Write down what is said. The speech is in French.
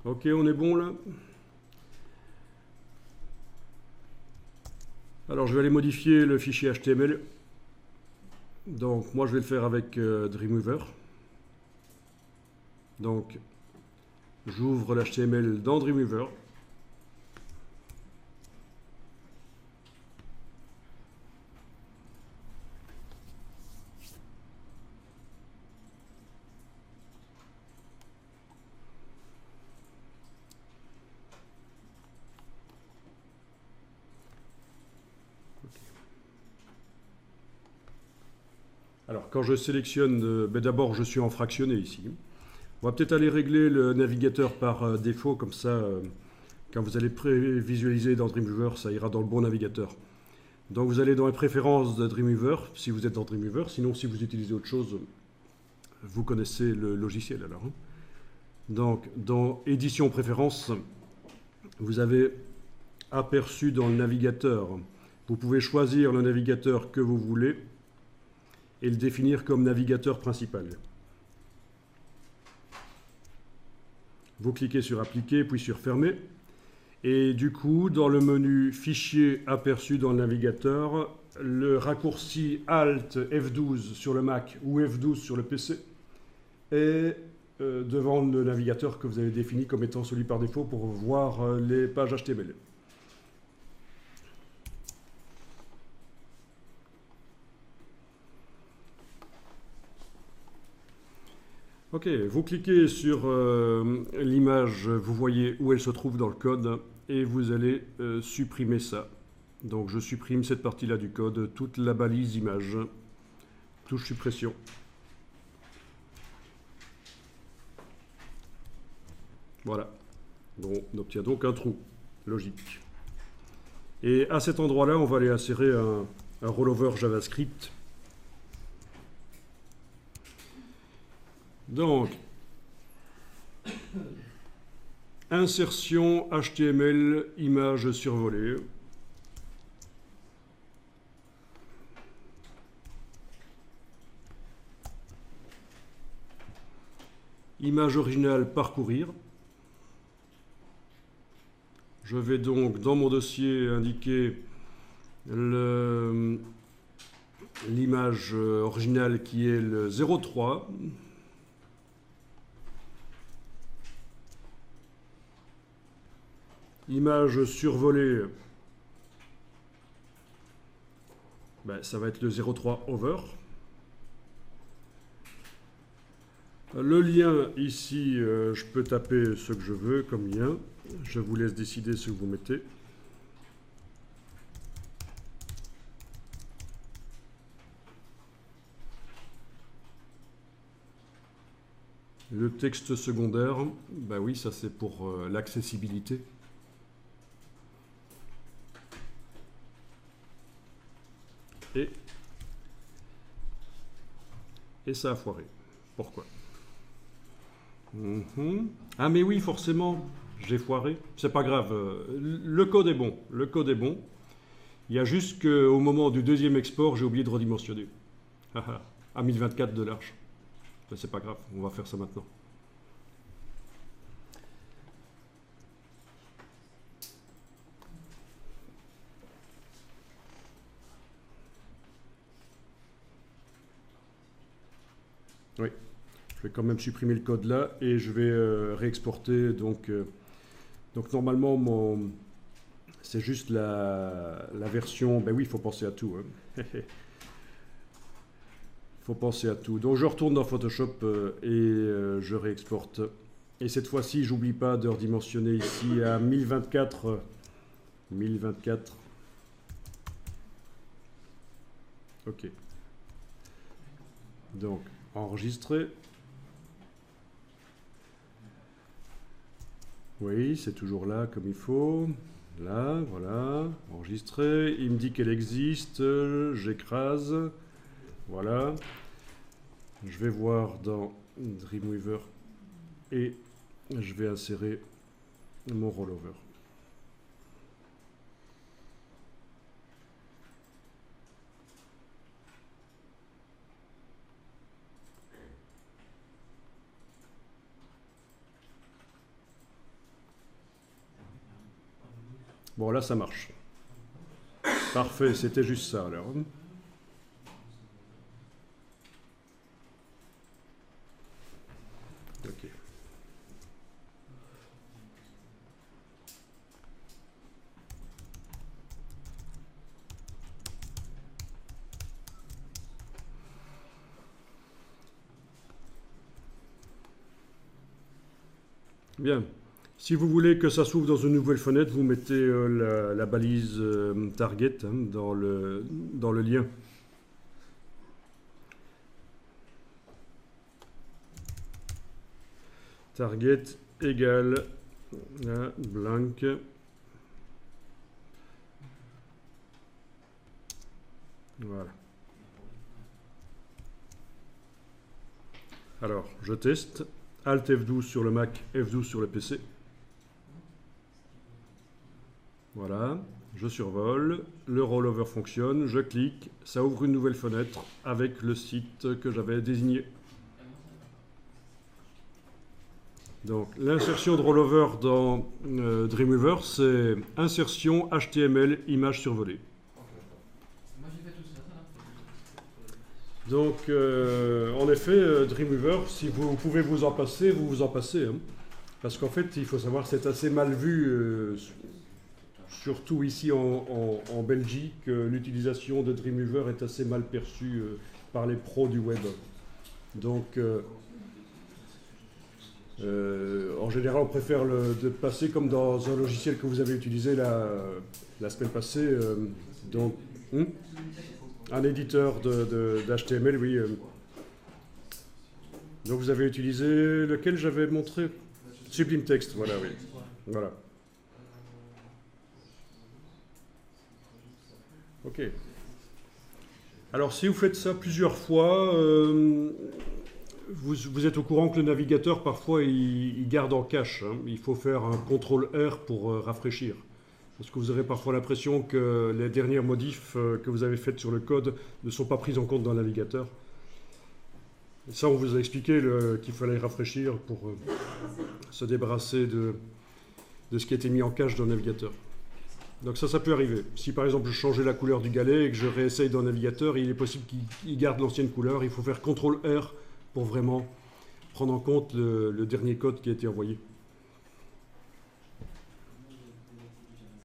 Ok, on est bon là. Alors je vais aller modifier le fichier HTML. Donc moi je vais le faire avec Dreamweaver. Donc j'ouvre l'HTML dans Dreamweaver. Alors quand je sélectionne, d'abord je suis en fractionné ici. On va peut-être aller régler le navigateur par défaut, comme ça quand vous allez visualiser dans Dreamweaver, ça ira dans le bon navigateur. Donc vous allez dans les préférences de Dreamweaver, si vous êtes dans Dreamweaver. Sinon, si vous utilisez autre chose, vous connaissez le logiciel alors. Donc dans Édition préférences, vous avez aperçu dans le navigateur. Vous pouvez choisir le navigateur que vous voulez et le définir comme navigateur principal. Vous cliquez sur Appliquer, puis sur Fermer. Et du coup, dans le menu Fichier aperçu dans le navigateur, le raccourci Alt F12 sur le Mac ou F12 sur le PC est devant le navigateur que vous avez défini comme étant celui par défaut pour voir les pages HTML. Ok, vous cliquez sur l'image, vous voyez où elle se trouve dans le code et vous allez supprimer ça. Donc je supprime cette partie-là du code, toute la balise image. Touche suppression. Voilà. Bon, on obtient donc un trou. Logique. Et à cet endroit-là, on va aller insérer un rollover JavaScript. Donc, insertion HTML image survolée. Image originale parcourir. Je vais donc dans mon dossier indiquer l'image originale qui est le 03. Image survolée, ça va être le 03 over. Le lien ici, je peux taper ce que je veux comme lien. Je vous laisse décider ce que vous mettez. Le texte secondaire, oui, ça c'est pour l'accessibilité. Et ça a foiré. Pourquoi? Ah mais oui, forcément, j'ai foiré. C'est pas grave. Le code est bon. Le code est bon. Il y a juste qu'au moment du deuxième export, j'ai oublié de redimensionner. À 1024 de large. C'est pas grave, on va faire ça maintenant. Oui, je vais quand même supprimer le code là et je vais réexporter. Donc normalement, c'est juste la version. Ben oui, il faut penser à tout. Il faut penser à tout. Donc je retourne dans Photoshop et je réexporte. Et cette fois-ci, j'oublie pas de redimensionner ici à 1024. 1024. Ok. Donc, enregistrer. Oui, c'est toujours là comme il faut. Là, voilà. Enregistrer. Il me dit qu'elle existe. J'écrase. Voilà. Je vais voir dans Dreamweaver et je vais insérer mon rollover. Bon, là, ça marche. Parfait, c'était juste ça, alors. Ok. Bien. Si vous voulez que ça s'ouvre dans une nouvelle fenêtre, vous mettez la balise target dans le lien. Target égale blank. Voilà. Alors, je teste. Alt F12 sur le Mac, F12 sur le PC. Voilà, je survole, le rollover fonctionne, je clique, ça ouvre une nouvelle fenêtre avec le site que j'avais désigné. Donc l'insertion de rollover dans Dreamweaver, c'est insertion HTML image survolée. Donc, en effet, Dreamweaver, si vous pouvez vous en passer, vous vous en passez. Hein. Parce qu'en fait, il faut savoir, c'est assez mal vu, surtout ici en Belgique, l'utilisation de Dreamweaver est assez mal perçue par les pros du web. Donc, en général, on préfère de passer comme dans un logiciel que vous avez utilisé la semaine passée. Donc, un éditeur d'HTML, oui. Donc vous avez utilisé lequel j'avais montré? Sublime Text, voilà, oui. Voilà. Ok. Alors si vous faites ça plusieurs fois, vous êtes au courant que le navigateur, parfois, il garde en cache. Hein. Il faut faire un CTRL-R pour rafraîchir. Parce que vous aurez parfois l'impression que les dernières modifs que vous avez faites sur le code ne sont pas prises en compte dans le navigateur. Et ça, on vous a expliqué qu'il fallait rafraîchir pour se débarrasser de ce qui a été mis en cache dans le navigateur. Donc ça peut arriver. Si par exemple je changeais la couleur du galet et que je réessaye dans le navigateur, il est possible qu'il garde l'ancienne couleur. Il faut faire CTRL-R pour vraiment prendre en compte le dernier code qui a été envoyé.